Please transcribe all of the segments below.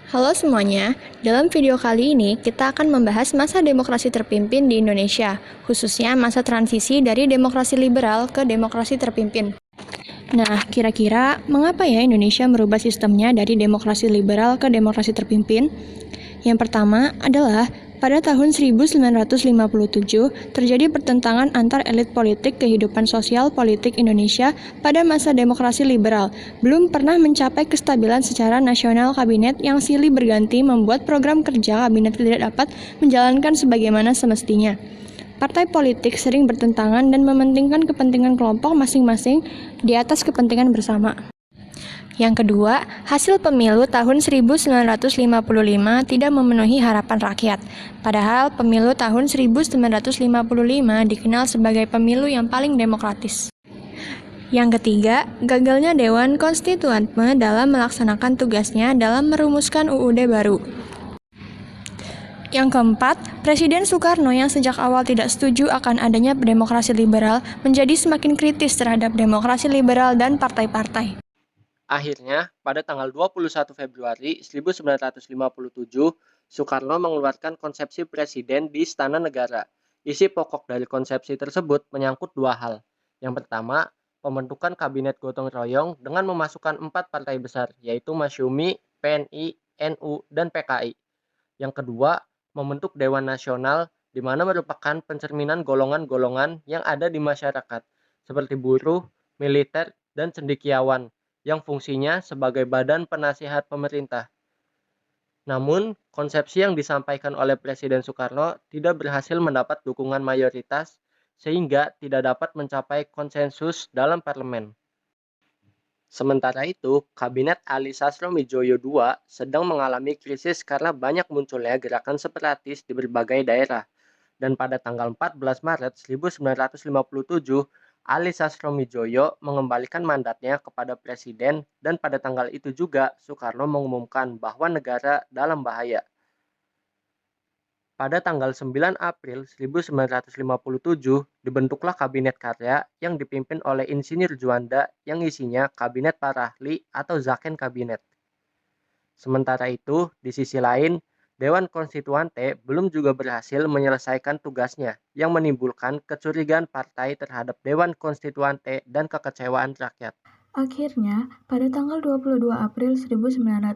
Halo semuanya, dalam video kali ini kita akan membahas masa demokrasi terpimpin di Indonesia, khususnya masa transisi dari demokrasi liberal ke demokrasi terpimpin. Nah, kira-kira mengapa ya Indonesia merubah sistemnya dari demokrasi liberal ke demokrasi terpimpin? Yang pertama adalah pada tahun 1957 terjadi pertentangan antar elit politik kehidupan sosial politik Indonesia pada masa demokrasi liberal. Belum pernah mencapai kestabilan secara nasional, kabinet yang silih berganti membuat program kerja kabinet tidak dapat menjalankan sebagaimana semestinya. Partai politik sering bertentangan dan mementingkan kepentingan kelompok masing-masing di atas kepentingan bersama. Yang kedua, hasil pemilu tahun 1955 tidak memenuhi harapan rakyat. Padahal pemilu tahun 1955 dikenal sebagai pemilu yang paling demokratis. Yang ketiga, gagalnya Dewan Konstituante dalam melaksanakan tugasnya dalam merumuskan UUD baru. Yang keempat, Presiden Soekarno yang sejak awal tidak setuju akan adanya demokrasi liberal menjadi semakin kritis terhadap demokrasi liberal dan partai-partai. Akhirnya, pada tanggal 21 Februari 1957, Soekarno mengeluarkan konsepsi presiden di Istana Negara. Isi pokok dari konsepsi tersebut menyangkut dua hal. Yang pertama, pembentukan kabinet gotong royong dengan memasukkan 4 partai besar, yaitu Masyumi, PNI, NU, dan PKI. Yang kedua, membentuk Dewan Nasional, di mana merupakan pencerminan golongan-golongan yang ada di masyarakat, seperti buruh, militer, dan cendekiawan, yang fungsinya sebagai badan penasihat pemerintah. Namun, konsepsi yang disampaikan oleh Presiden Soekarno tidak berhasil mendapat dukungan mayoritas sehingga tidak dapat mencapai konsensus dalam parlemen. Sementara itu, Kabinet Ali Sastroamidjojo II sedang mengalami krisis karena banyak munculnya gerakan separatis di berbagai daerah. Dan pada tanggal 14 Maret 1957, Ali Sastroamidjojo mengembalikan mandatnya kepada presiden dan pada tanggal itu juga Soekarno mengumumkan bahwa negara dalam bahaya. Pada tanggal 9 April 1957 dibentuklah Kabinet Karya yang dipimpin oleh Insinyur Juanda yang isinya Kabinet Para Ahli atau Zakon Kabinet. Sementara itu, di sisi lain, Dewan Konstituante belum juga berhasil menyelesaikan tugasnya yang menimbulkan kecurigaan partai terhadap Dewan Konstituante dan kekecewaan rakyat. Akhirnya, pada tanggal 22 April 1959,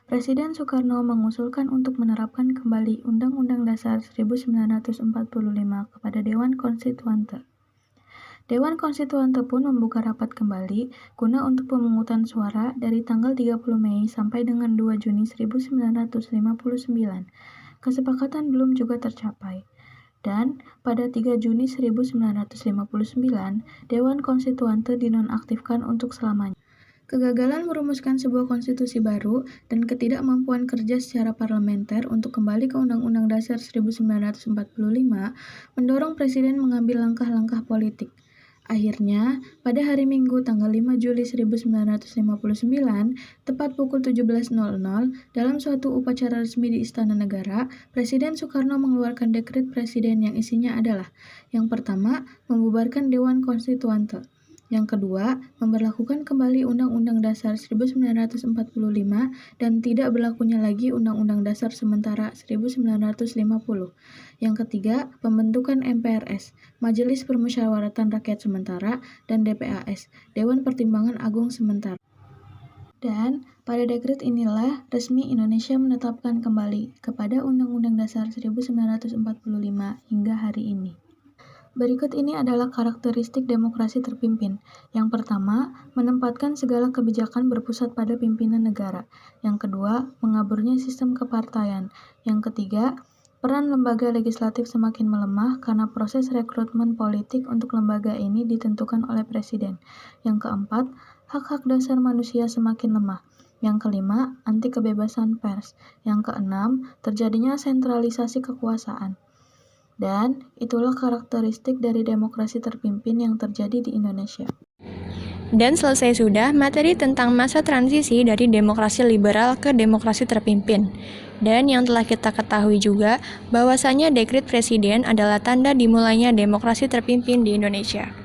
Presiden Soekarno mengusulkan untuk menerapkan kembali Undang-Undang Dasar 1945 kepada Dewan Konstituante. Dewan Konstituante pun membuka rapat kembali guna untuk pemungutan suara dari tanggal 30 Mei sampai dengan 2 Juni 1959. Kesepakatan belum juga tercapai. Dan pada 3 Juni 1959, Dewan Konstituante dinonaktifkan untuk selamanya. Kegagalan merumuskan sebuah konstitusi baru dan ketidakmampuan kerja secara parlementer untuk kembali ke Undang-Undang Dasar 1945 mendorong Presiden mengambil langkah-langkah politik. Akhirnya, pada hari Minggu tanggal 5 Juli 1959, tepat pukul 17.00, dalam suatu upacara resmi di Istana Negara, Presiden Soekarno mengeluarkan dekret presiden yang isinya adalah: yang pertama, membubarkan Dewan Konstituante. Yang kedua, memberlakukan kembali Undang-Undang Dasar 1945 dan tidak berlakunya lagi Undang-Undang Dasar sementara 1950. Yang ketiga, pembentukan MPRS, Majelis Permusyawaratan Rakyat Sementara, dan DPAS, Dewan Pertimbangan Agung Sementara. Dan pada dekret inilah resmi Indonesia menetapkan kembali kepada Undang-Undang Dasar 1945 hingga hari ini. Berikut ini adalah karakteristik demokrasi terpimpin. Yang pertama, menempatkan segala kebijakan berpusat pada pimpinan negara. Yang kedua, mengaburnya sistem kepartaian. Yang ketiga, peran lembaga legislatif semakin melemah karena proses rekrutmen politik untuk lembaga ini ditentukan oleh presiden. Yang keempat, hak-hak dasar manusia semakin lemah. Yang kelima, anti kebebasan pers. Yang keenam, terjadinya sentralisasi kekuasaan. Dan itulah karakteristik dari demokrasi terpimpin yang terjadi di Indonesia. Dan selesai sudah materi tentang masa transisi dari demokrasi liberal ke demokrasi terpimpin. Dan yang telah kita ketahui juga bahwasanya dekret presiden adalah tanda dimulainya demokrasi terpimpin di Indonesia.